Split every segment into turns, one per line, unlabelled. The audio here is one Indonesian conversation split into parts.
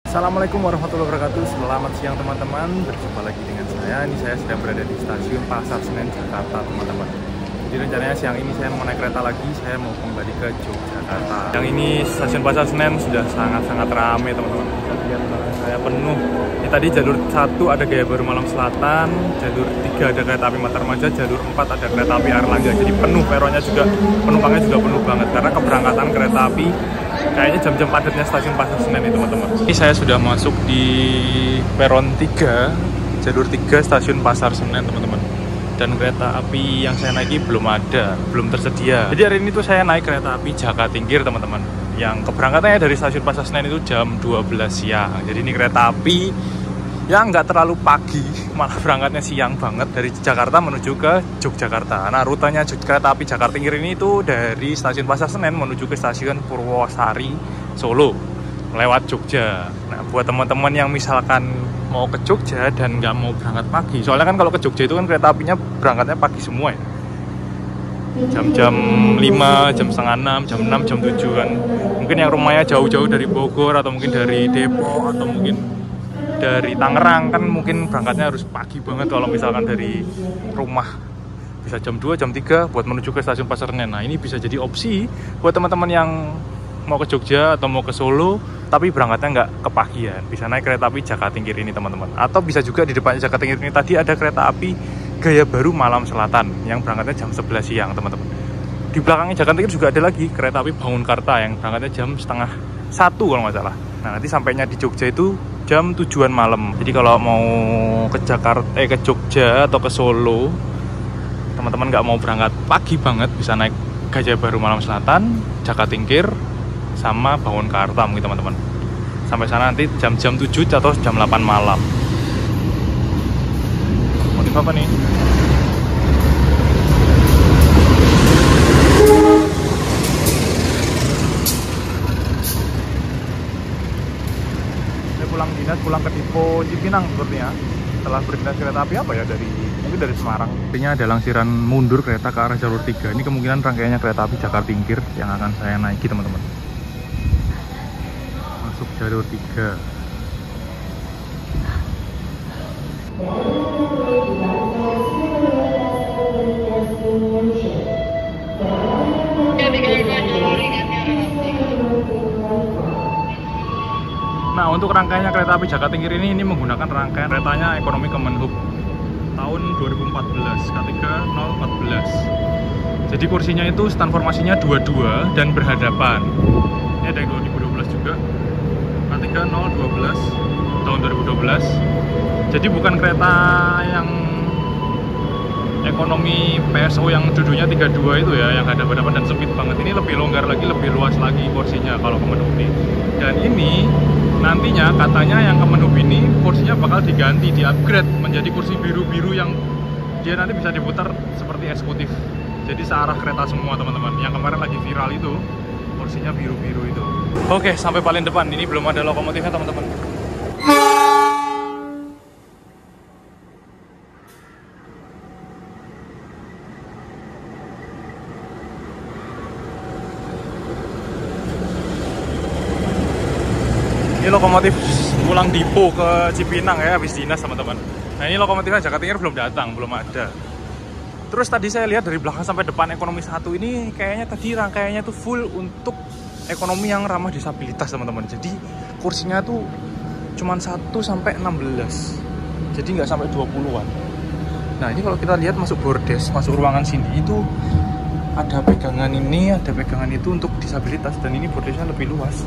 Assalamualaikum warahmatullahi wabarakatuh. Selamat siang teman-teman. Berjumpa lagi dengan saya. Ini saya sedang berada di stasiun Pasar Senen Jakarta, teman-teman. Jadi rencananya siang ini saya mau naik kereta lagi. Saya mau kembali ke Yogyakarta. Yang ini stasiun Pasar Senen sudah sangat-sangat ramai, teman-teman. Bisa lihat saya penuh. Ini tadi jalur 1 ada Gaya Baru Malam Selatan, jalur 3 ada kereta api Matarmaja, jalur 4 ada kereta api Airlangga. Jadi penuh, peronnya juga, penumpangnya juga penuh banget karena keberangkatan kereta api kayaknya jam-jam padatnya stasiun Pasar Senen ini, teman-teman. Ini saya sudah masuk di peron 3, jalur 3 stasiun Pasar Senen, teman-teman. Dan kereta api yang saya naiki belum ada, belum tersedia. Jadi hari ini tuh saya naik kereta api Jakatingkir, teman-teman. Yang keberangkatannya dari stasiun Pasar Senen itu jam 12 siang. Jadi ini kereta api yang nggak terlalu pagi, malah berangkatnya siang banget dari Jakarta menuju ke Yogyakarta. Nah, rutenya kereta api Jakatingkir ini itu dari stasiun Pasar Senen menuju ke stasiun Purwosari, Solo, lewat Jogja. Nah, buat teman-teman yang misalkan mau ke Jogja dan nggak mau berangkat pagi, soalnya kan kalau ke Jogja itu kan kereta apinya berangkatnya pagi semua ya. Jam-jam 5, jam setengah 6, jam 6, jam 7 kan. Mungkin yang rumahnya jauh-jauh dari Bogor atau mungkin dari Depok atau mungkin dari Tangerang kan mungkin berangkatnya harus pagi banget kalau misalkan dari rumah. Bisa jam 2, jam 3 buat menuju ke stasiun Pasar Senen. Nah, ini bisa jadi opsi buat teman-teman yang mau ke Jogja atau mau ke Solo tapi berangkatnya nggak kepagian. Bisa naik kereta api Jakatingkir ini, teman-teman. Atau bisa juga di depannya Jakatingkir ini tadi ada kereta api Gaya Baru Malam Selatan yang berangkatnya jam 11 siang, teman-teman. Di belakangnya Jakatingkir juga ada lagi kereta api Bangunkarta yang berangkatnya jam setengah 1 kalau nggak salah. Nah, nanti sampainya di Jogja itu jam 7-an malam. Jadi kalau mau ke Jakarta, ke Jogja atau ke Solo, teman-teman nggak mau berangkat pagi banget, bisa naik Gaya Baru Malam Selatan, Jakatingkir, sama Bangunkarta mungkin, teman-teman. Sampai sana nanti jam-jam 7 atau jam 8 malam. Motif apa nih? Pulang dinas, pulang ke Depo Cipinang sepertinya. Setelah berdinas kereta api apa ya, mungkin dari Semarang. Artinya ada langsiran mundur kereta ke arah jalur 3. Ini kemungkinan rangkaiannya kereta api Jakatingkir yang akan saya naiki, teman-teman. Masuk jalur 3. Nah, untuk rangkaiannya kereta api Jakatingkir ini menggunakan rangkaian keretanya Ekonomi Kemenhub tahun 2014, K3014. Jadi kursinya itu stand formasinya 22 dan berhadapan. Ini ada yang 2012 juga, K3012 tahun 2012. Jadi bukan kereta yang ekonomi PSO yang duduknya 32 itu ya, yang hadap-hadapan dan sempit banget. Ini lebih longgar lagi, lebih luas lagi kursinya kalau Kemenhub ini. Dan ini nantinya katanya yang Kemenhub ini kursinya bakal diganti, di-upgrade menjadi kursi biru-biru yang dia nanti bisa diputar seperti eksekutif. Jadi searah kereta semua, teman-teman. Yang kemarin lagi viral itu kursinya biru-biru itu. Oke, sampai paling depan. Ini belum ada lokomotifnya, teman-teman. Ini lokomotif pulang Depo ke Cipinang ya, habis dinas, teman-teman. Nah, ini lokomotifnya Jakatingkir belum datang, belum ada. Terus tadi saya lihat dari belakang sampai depan Ekonomi 1 ini kayaknya tadi rangkaiannya tuh full untuk ekonomi yang ramah disabilitas, teman-teman. Jadi kursinya tuh cuman 1 sampai 16. Jadi nggak sampai 20-an. Nah, ini kalau kita lihat masuk bordes, masuk ruangan sini itu ada pegangan ini, ada pegangan itu untuk disabilitas, dan ini bordesnya lebih luas.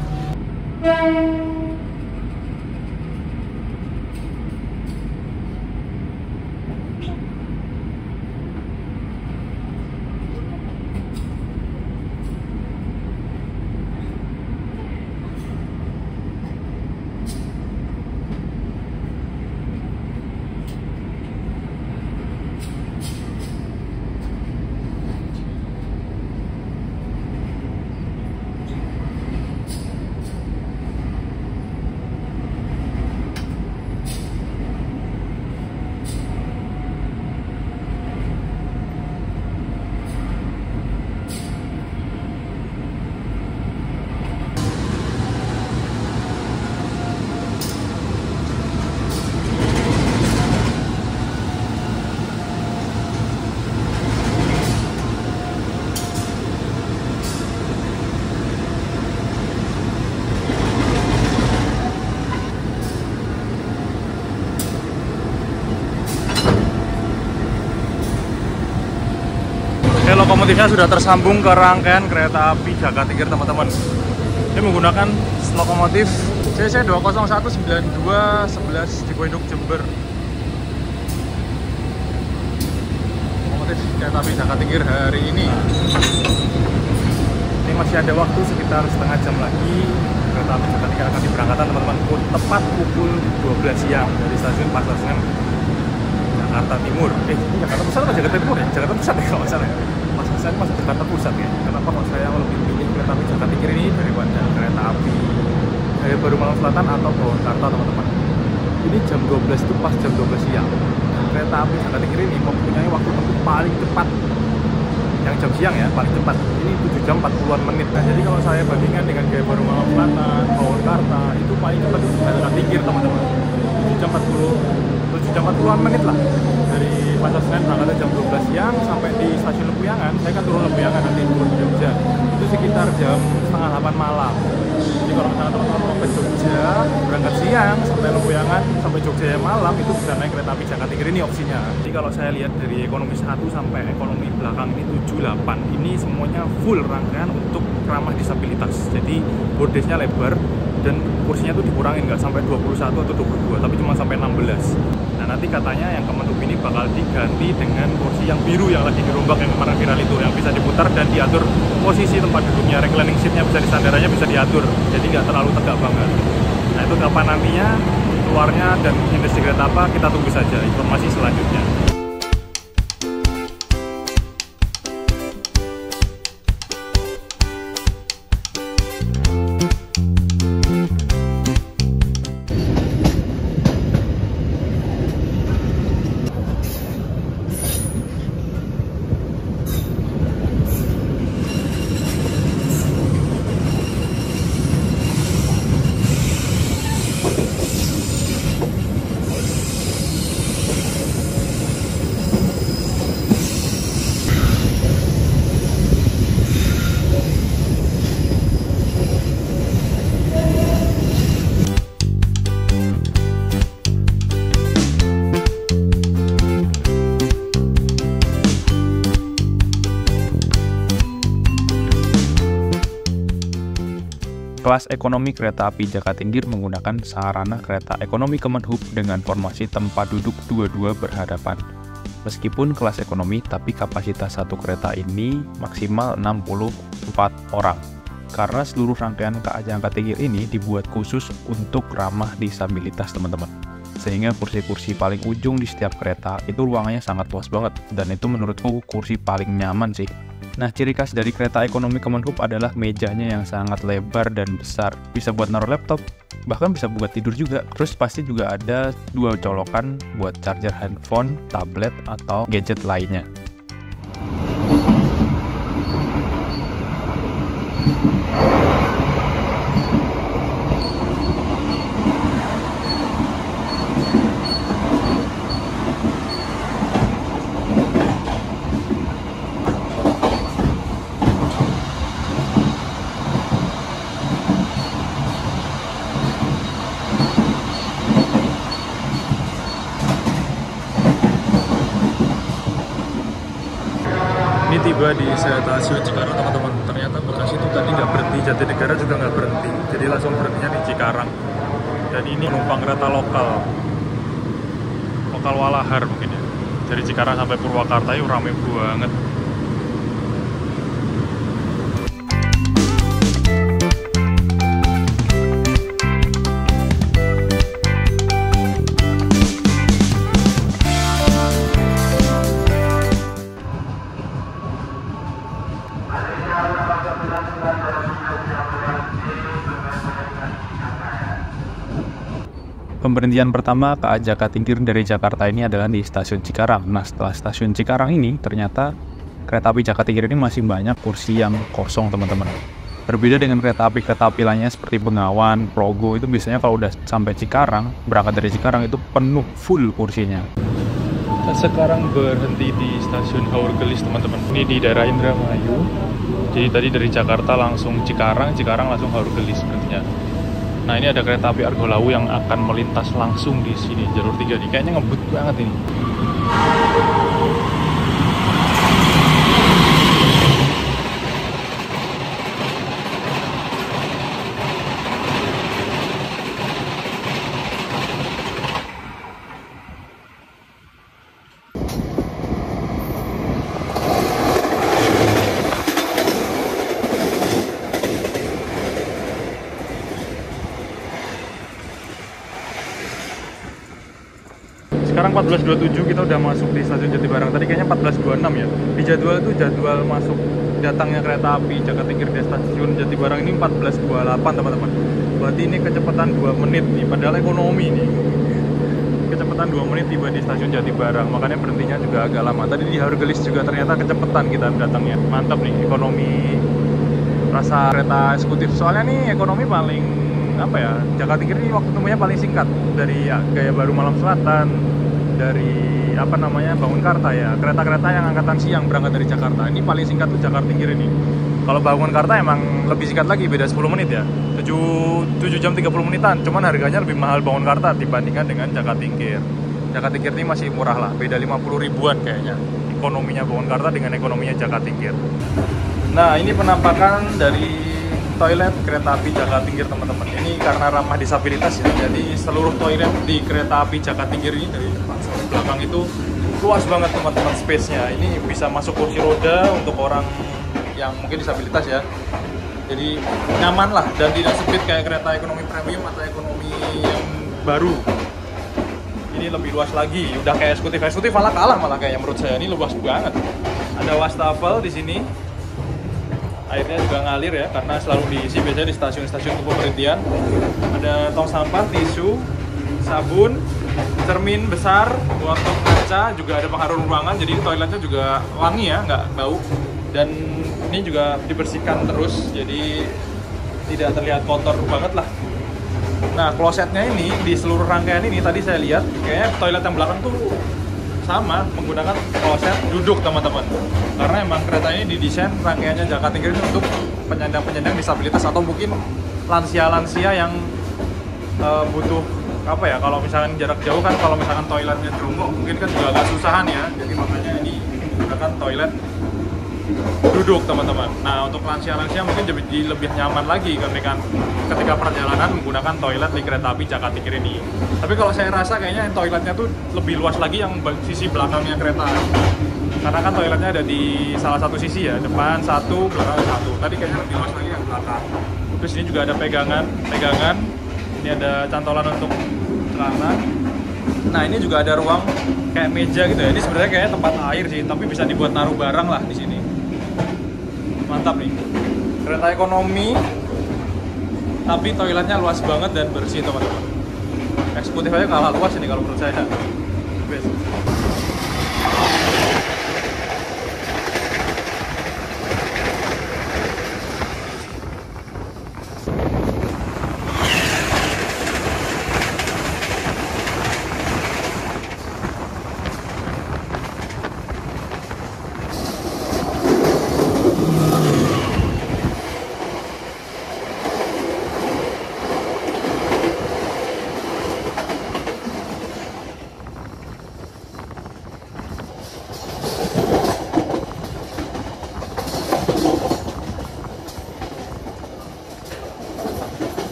lokomotifnya sudah tersambung ke rangkaian kereta api Jaka Tingkir teman-teman. Ini menggunakan lokomotif CC 2019211 Depo Induk Jember. Lokomotif kereta api Jaka Tingkir hari ini. Ini masih ada waktu sekitar setengah jam lagi. Kereta api Jaka Tingkir akan diberangkatkan teman-teman. Tepat pukul 12 siang dari stasiun Pasar Senen Jakarta Timur. Jakarta Pusat atau Jakarta Timur ya? Jakarta Pusat ya kalau salah ya. Saya masuk Jakarta Pusat ya. Kenapa kok saya lebih pilih kereta api Jaka Tingkir ini daripada kereta api Baru Malang Selatan atau Purwakarta teman-teman. Ini jam 12 itu pas jam 12 siang. Dan kereta api Jaka Tingkir ini mempunyai waktu tempuh paling cepat. Yang jam siang ya, paling cepat. Ini 7 jam 40-an menit. Nah, jadi kalau saya bandingkan dengan Baru Malang Selatan, Purwakarta, itu paling cepat itu Jaka Tingkir teman-teman. 7 jam 40-an menit lah. Dari Pasar Senen berangkat jam 12 siang sampai di stasiun Lempuyangan. Saya kan turun Lempuyangan nanti turun Jogja. Itu sekitar jam setengah 8 malam. Jadi kalau misalnya teman-teman mau ke Jogja berangkat siang sampai Lempuyangan sampai Jogja ya malam, itu bisa naik kereta api Jaka Tingkir ini opsinya. Jadi kalau saya lihat dari ekonomi 1 sampai ekonomi belakang ini 7, 8 ini semuanya full rangkaian untuk ramah disabilitas. Jadi bordesnya lebar dan kursinya tuh dikurangin, nggak sampai 21 atau 22 tapi cuma sampai 16. Nah nanti katanya yang Kemenhub ini bakal diganti dengan kursi yang biru yang lagi dirombak yang kemarin viral itu, yang bisa diputar dan diatur posisi tempat duduknya, reclining seatnya bisa disandarannya bisa diatur, jadi nggak terlalu tegak banget. Nah itu kapan nantinya keluarnya dan industri kereta apa, kita tunggu saja informasi selanjutnya.
Kelas ekonomi kereta api Jaka Tingkir menggunakan sarana kereta ekonomi Kemenhub dengan formasi tempat duduk 22 berhadapan. Meskipun kelas ekonomi, tapi kapasitas satu kereta ini maksimal 64 orang. Karena seluruh rangkaian KA Jaka Tingkir ini dibuat khusus untuk ramah disabilitas teman-teman. Sehingga kursi-kursi paling ujung di setiap kereta itu ruangannya sangat luas banget. Dan itu menurutku kursi paling nyaman sih. Nah, ciri khas dari kereta ekonomi Kemenhub adalah mejanya yang sangat lebar dan besar. Bisa buat naruh laptop, bahkan bisa buat tidur juga. Terus pasti juga ada 2 colokan buat charger handphone, tablet, atau gadget lainnya.
Ini tiba di stasiun Cikarang teman-teman. Ternyata Bekasi itu tadi nggak berhenti, Jatinegara juga nggak berhenti. Jadi langsung berhentinya di Cikarang. Dan ini penumpang kereta lokal Walahar mungkin ya. Dari Cikarang sampai Purwakarta itu rame banget.
Pemberhentian pertama KA Jaka Tingkir dari Jakarta ini adalah di stasiun Cikarang. Nah, setelah stasiun Cikarang ini, ternyata kereta api Jaka Tingkir ini masih banyak kursi yang kosong, teman-teman. Berbeda dengan kereta api lainnya seperti Bengawan, Progo, itu biasanya kalau udah sampai Cikarang, berangkat dari Cikarang itu penuh full kursinya.
Kita sekarang berhenti di stasiun Haur Gelis, teman-teman. Ini di daerah Indramayu. Jadi tadi dari Jakarta langsung Cikarang langsung Haur Gelis berhentinya. Nah, ini ada kereta api Argo Lawu yang akan melintas langsung di sini, jalur 3 nih. Kayaknya ngebut banget ini. Sekarang 14.27 kita udah masuk di stasiun Jatibarang. Tadi kayaknya 14.26 ya. Di jadwal itu jadwal masuk datangnya kereta api Jakatingkir di stasiun Jatibarang ini 14.28 teman-teman. Berarti ini kecepatan 2 menit nih, padahal ekonomi nih. Kecepatan 2 menit tiba di stasiun Jatibarang, makanya berhentinya juga agak lama. Tadi di Hargelis juga ternyata kecepatan kita datangnya. Mantap nih, ekonomi rasa kereta eksekutif. Soalnya nih ekonomi paling apa ya, Jakatingkir ini waktu tempuhnya paling singkat dari ya, Gaya Baru Malam Selatan, dari apa namanya Bangunkarta ya, kereta-kereta yang angkatan siang berangkat dari Jakarta. Ini paling singkat tuh Jakatingkir ini. Kalau Bangunkarta emang lebih singkat lagi, beda 10 menit ya, 7 jam 30 menitan. Cuman harganya lebih mahal Bangunkarta dibandingkan dengan Jakatingkir. Jakatingkir ini masih murah lah, beda 50 ribuan kayaknya ekonominya Bangunkarta dengan ekonominya Jakatingkir. Nah, ini penampakan dari toilet kereta api Jakatingkir teman-teman. Ini karena ramah disabilitas ya, jadi seluruh toilet di kereta api Jakatingkir ini dari depan sampai belakang itu luas banget teman-teman space-nya. Ini bisa masuk kursi roda untuk orang yang mungkin disabilitas ya. Jadi nyaman lah dan tidak sempit kayak kereta ekonomi premium atau ekonomi yang baru. Ini lebih luas lagi, udah kayak eksekutif malah kalah malah kayaknya menurut saya. Ini luas banget. Ada wastafel di sini. Airnya juga ngalir ya, karena selalu diisi biasanya di stasiun-stasiun keberhentian. Ada tong sampah, tisu, sabun, cermin besar untuk kaca, juga ada pengharum ruangan, jadi toiletnya juga wangi ya, nggak bau. Dan ini juga dibersihkan terus, jadi tidak terlihat kotor banget lah. Nah, klosetnya ini di seluruh rangkaian ini tadi saya lihat kayaknya toilet yang belakang tuh sama menggunakan kloset duduk teman-teman, karena emang kereta ini didesain rangkaiannya Jakatingkir ini untuk penyandang-penyandang disabilitas atau mungkin lansia-lansia yang butuh apa ya, kalau misalkan jarak jauh kan, kalau misalkan toiletnya jongkok mungkin kan juga agak susahan ya, jadi makanya ini menggunakan toilet duduk teman-teman. Nah, untuk lansia-lansia mungkin jadi lebih nyaman lagi ketika perjalanan menggunakan toilet di kereta api Jakatingkir ini. Tapi kalau saya rasa kayaknya toiletnya tuh lebih luas lagi yang sisi belakangnya kereta, karena kan toiletnya ada di salah satu sisi ya, depan satu, belakang satu. Tadi kayaknya lebih luas lagi yang belakang. Terus ini juga ada pegangan. Ini ada cantolan untuk celana. Nah, ini juga ada ruang kayak meja gitu ya. Ini sebenarnya kayak tempat air sih, tapi bisa dibuat naruh barang lah di sini. Mantap nih, kereta ekonomi tapi toiletnya luas banget dan bersih teman-teman. Eksekutif aja kalah luas ini kalau menurut saya. Best.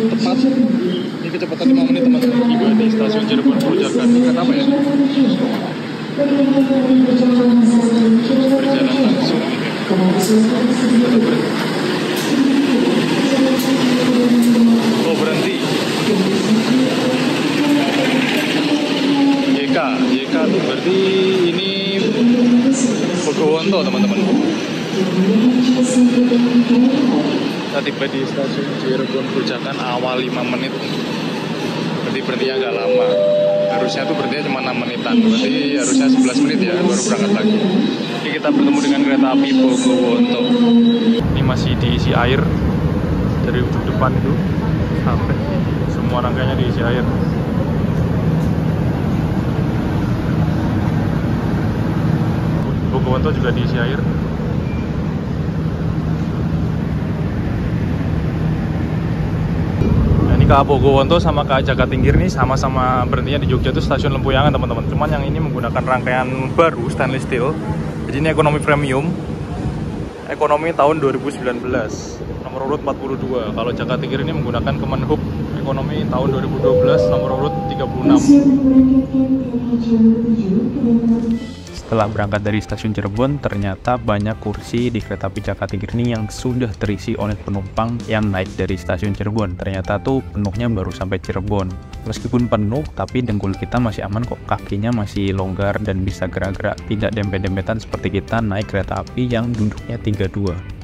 Tepat, ini kecepatan 5 menit teman-teman, tiba di stasiun Cirebon Perujakan. Ini kata apa ya? Berjalan langsung. Oh, berhenti. YK tuh berarti ini Bogowonto teman-teman. Kita tiba di stasiun Cirebon Perujakan awal 5 menit. Berarti berhentinya agak lama. Harusnya tuh berhentinya cuma 6 menitan. Berarti harusnya 11 menit ya baru berangkat lagi. Jadi kita bertemu dengan kereta api Bogowonto. Ini masih diisi air dari ujung depan itu sampai semua rangkaiannya diisi air. Bogowonto juga diisi air. KA Bogowonto sama KA Jakatingkir ini sama-sama berhentinya di Jogja itu stasiun Lempuyangan teman-teman. Cuman yang ini menggunakan rangkaian baru stainless steel. Jadi ini ekonomi premium. Ekonomi tahun 2019. Nomor urut 42. Kalau Jakatingkir ini menggunakan Kemenhub ekonomi tahun 2012 nomor urut 36.
Setelah berangkat dari stasiun Cirebon, ternyata banyak kursi di kereta api Jakatingkir ini yang sudah terisi oleh penumpang yang naik dari stasiun Cirebon. Ternyata tuh penuhnya baru sampai Cirebon. Meskipun penuh, tapi dengkul kita masih aman kok. Kakinya masih longgar dan bisa gerak-gerak, tidak dempet-dempetan seperti kita naik kereta api yang duduknya 32.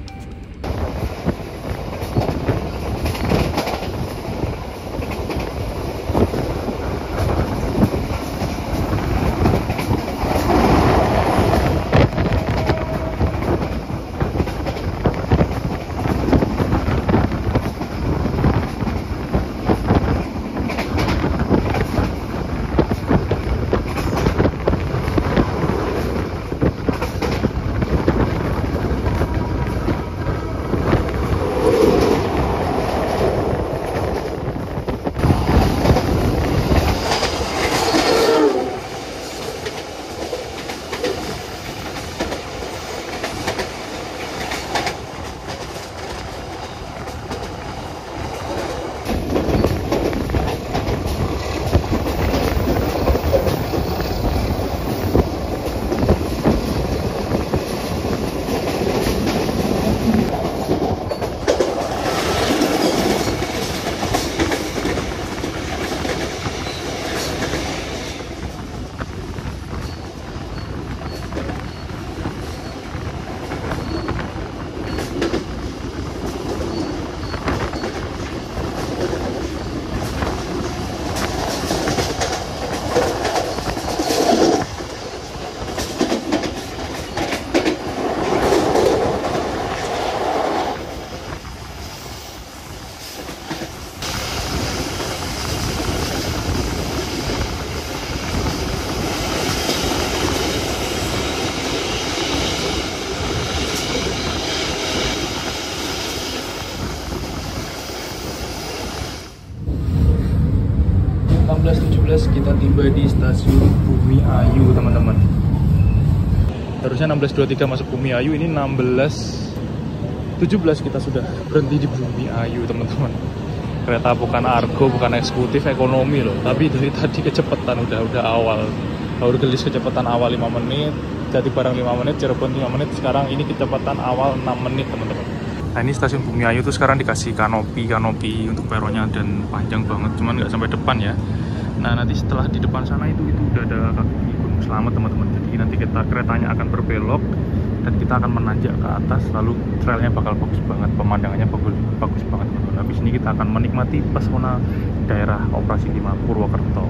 Kita tiba di stasiun Bumi Ayu teman-teman. Harusnya 16.23 masuk Bumi Ayu, ini 16.17 kita sudah berhenti di Bumi Ayu teman-teman. Kereta bukan argo, bukan eksekutif, ekonomi loh. Tapi dari tadi kecepatan udah awal. Baru gelis kecepatan awal 5 menit, Jatibarang 5 menit, Cirebon 5 menit. Sekarang ini kecepatan awal 6 menit teman-teman. Nah ini stasiun Bumi Ayu tuh sekarang dikasih kanopi untuk peronnya dan panjang banget, cuman nggak sampai depan ya. Nah nanti setelah di depan sana itu udah ada kaki Gunung Slamet teman-teman. Jadi nanti keretanya akan berbelok dan kita akan menanjak ke atas, lalu trailnya bakal bagus banget, pemandangannya bagus banget teman-teman. Habis ini kita akan menikmati pesona daerah operasi 5 Purwokerto.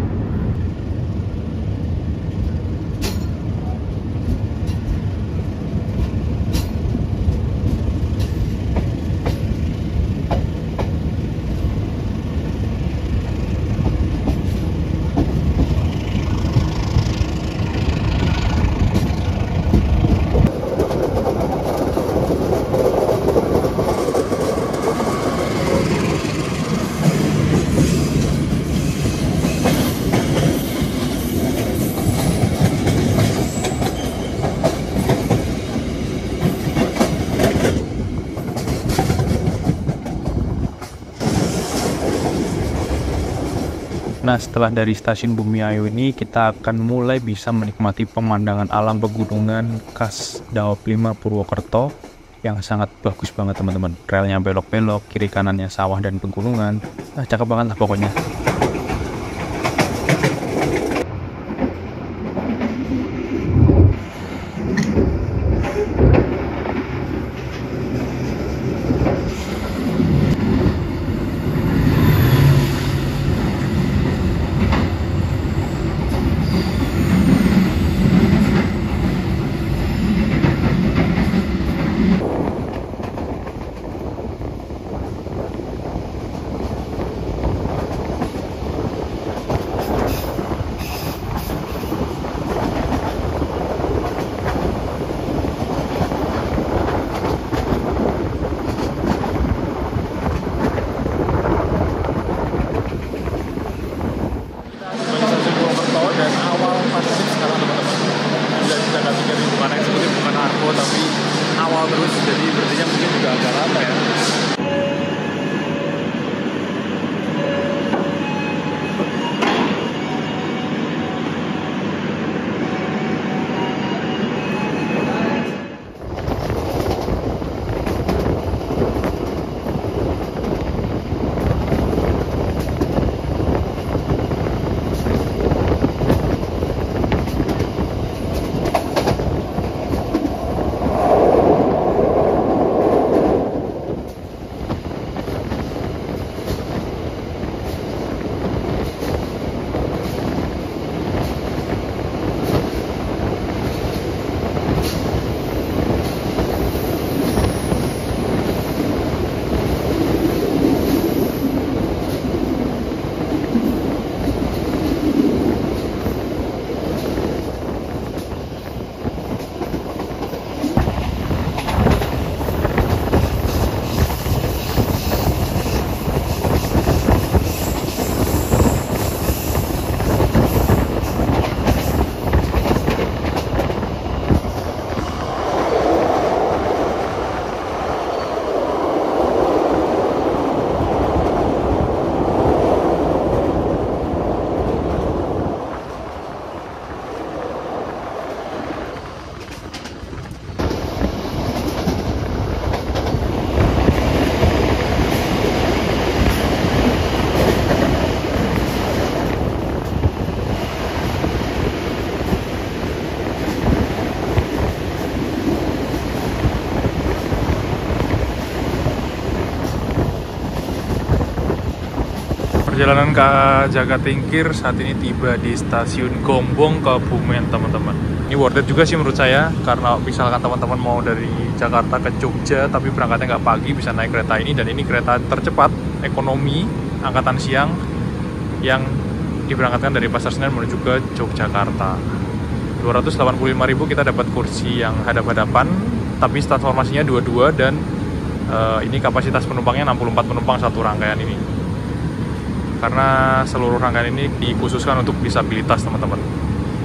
Nah, setelah dari stasiun Bumi Ayu ini, kita akan mulai bisa menikmati pemandangan alam pegunungan khas Daop 5 Purwokerto yang sangat bagus banget teman-teman. Relnya belok-belok, kiri kanannya sawah dan pegunungan. Nah, cakep banget lah pokoknya.
Perjalanan ke Jakatingkir saat ini tiba di stasiun Gombong Kebumen, teman-teman. Ini worth it juga sih menurut saya, karena misalkan teman-teman mau dari Jakarta ke Jogja tapi berangkatnya nggak pagi, bisa naik kereta ini, dan ini kereta tercepat ekonomi angkatan siang yang diberangkatkan dari Pasar Senen menuju ke Yogyakarta. 285.000 kita dapat kursi yang hadap-hadapan, tapi transformasinya dua-dua, dan ini kapasitas penumpangnya 64 penumpang satu rangkaian ini. Karena seluruh rangkaian ini dikhususkan untuk disabilitas, teman-teman.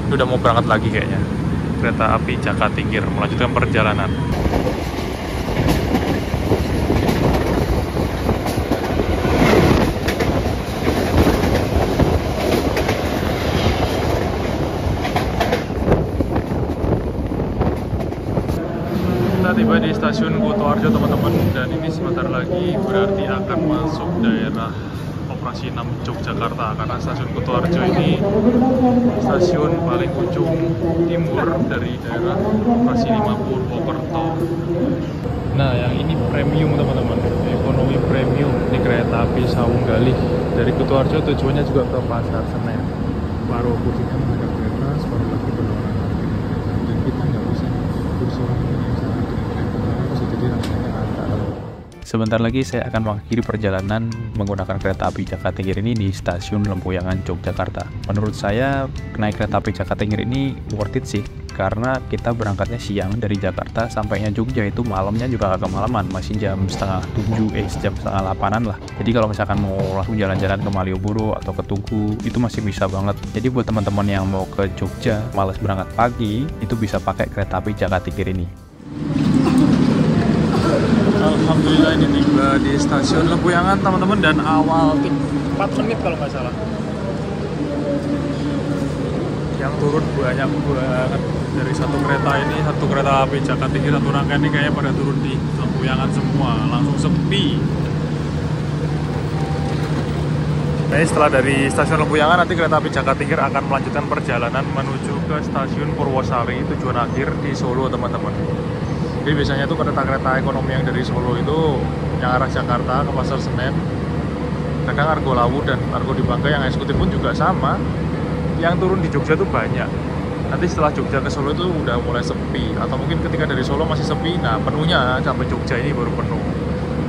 Ini udah mau berangkat lagi kayaknya. Kereta api Jakatingkir melanjutkan perjalanan. Kita tiba di stasiun Kutoarjo, teman-teman, dan ini sebentar lagi berarti akan masuk daerah operasi 6 Yogyakarta, karena stasiun Kutoarjo ini stasiun paling ujung timur dari daerah operasi 5 Purwokerto. Nah, yang ini premium, teman-teman, ekonomi premium di kereta api Sawung Galih dari Kutoarjo, tujuannya juga ke Pasar Senen. Paruh kursinya menghadap ke atas, separuh lagi berlawanan kaki, dan kita nggak bisa kursi yang sangat bisa jadi rasanya antara.
Sebentar lagi saya akan mengakhiri perjalanan menggunakan kereta api Jakatingkir ini di stasiun Lempuyangan, Yogyakarta. Menurut saya, naik kereta api Jakatingkir ini worth it sih, karena kita berangkatnya siang dari Jakarta, sampainya Jogja itu malamnya juga agak kemalaman, masih jam setengah 7, jam setengah 8-an lah. Jadi kalau misalkan mau langsung jalan-jalan ke Malioboro atau ke Tugu, itu masih bisa banget. Jadi buat teman-teman yang mau ke Jogja, malas berangkat pagi, itu bisa pakai kereta api Jakatingkir ini.
Alhamdulillah ini tiba di stasiun Lempuyangan, teman-teman, dan awal 4 menit kalau nggak salah. Yang turun banyak banget dari satu kereta ini, satu kereta api Jakatingkir, satu rangkaian ini kayaknya pada turun di Lempuyangan semua, langsung sepi. Nah, setelah dari stasiun Lempuyangan, nanti kereta api Jakatingkir akan melanjutkan perjalanan menuju ke stasiun Purwosari, tujuan akhir di Solo, teman-teman. Jadi biasanya tuh kereta-kereta ekonomi yang dari Solo itu yang arah Jakarta ke Pasar Senen, kadang Argo Lawu dan Argo di Bangka yang eksekutif pun juga sama. Yang turun di Jogja tuh banyak. Nanti setelah Jogja ke Solo itu udah mulai sepi, atau mungkin ketika dari Solo masih sepi, nah penuhnya sampai Jogja ini baru penuh.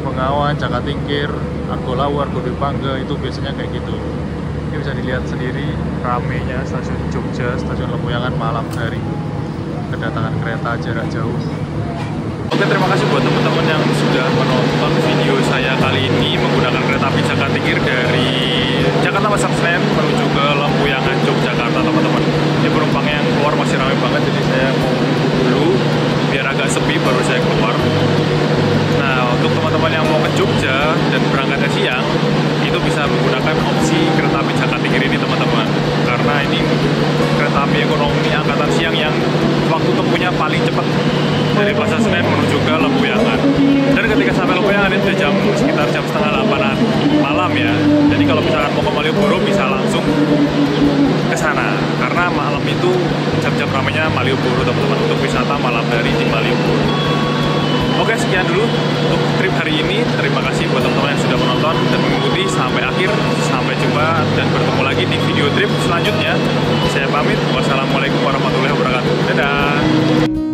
Bengawan, Jakatingkir, Argo Lawu, Argo di Bangka itu biasanya kayak gitu. Ini bisa dilihat sendiri ramenya stasiun Jogja, stasiun Lempuyangan malam hari. Kedatangan kereta jarak jauh. Oke, terima kasih buat teman-teman yang sudah menonton video saya kali ini menggunakan kereta api Jakatingkir dari Jakarta Pasar Senen menuju ke Lempuyangan, Yogyakarta, teman-teman. Ini penumpangnya yang keluar masih ramai banget, jadi saya mau dulu biar agak sepi baru saya keluar. Nah, untuk teman-teman yang mau ke Jogja dan berangkatnya siang, itu bisa menggunakan opsi kereta api Jakatingkir ini, teman-teman. Karena ini kereta api ekonomi angkatan siang yang waktu tempuhnya paling cepat dari Pasar Senen menuju ke Lempuyangan. Dan ketika sampai Lempuyangan itu sudah sekitar jam setengah 8-an malam ya. Jadi kalau misalkan mau ke Malioboro bisa langsung ke sana. Karena malam itu jam-jam ramainya Malioboro, teman-teman, untuk wisata malam hari di Malioboro. Oke, sekian dulu untuk trip hari ini. Terima kasih buat teman-teman yang sudah menonton dan mengikuti sampai akhir. Sampai jumpa dan bertemu lagi di video trip selanjutnya. Saya pamit. Wassalamualaikum warahmatullahi wabarakatuh. Dadah.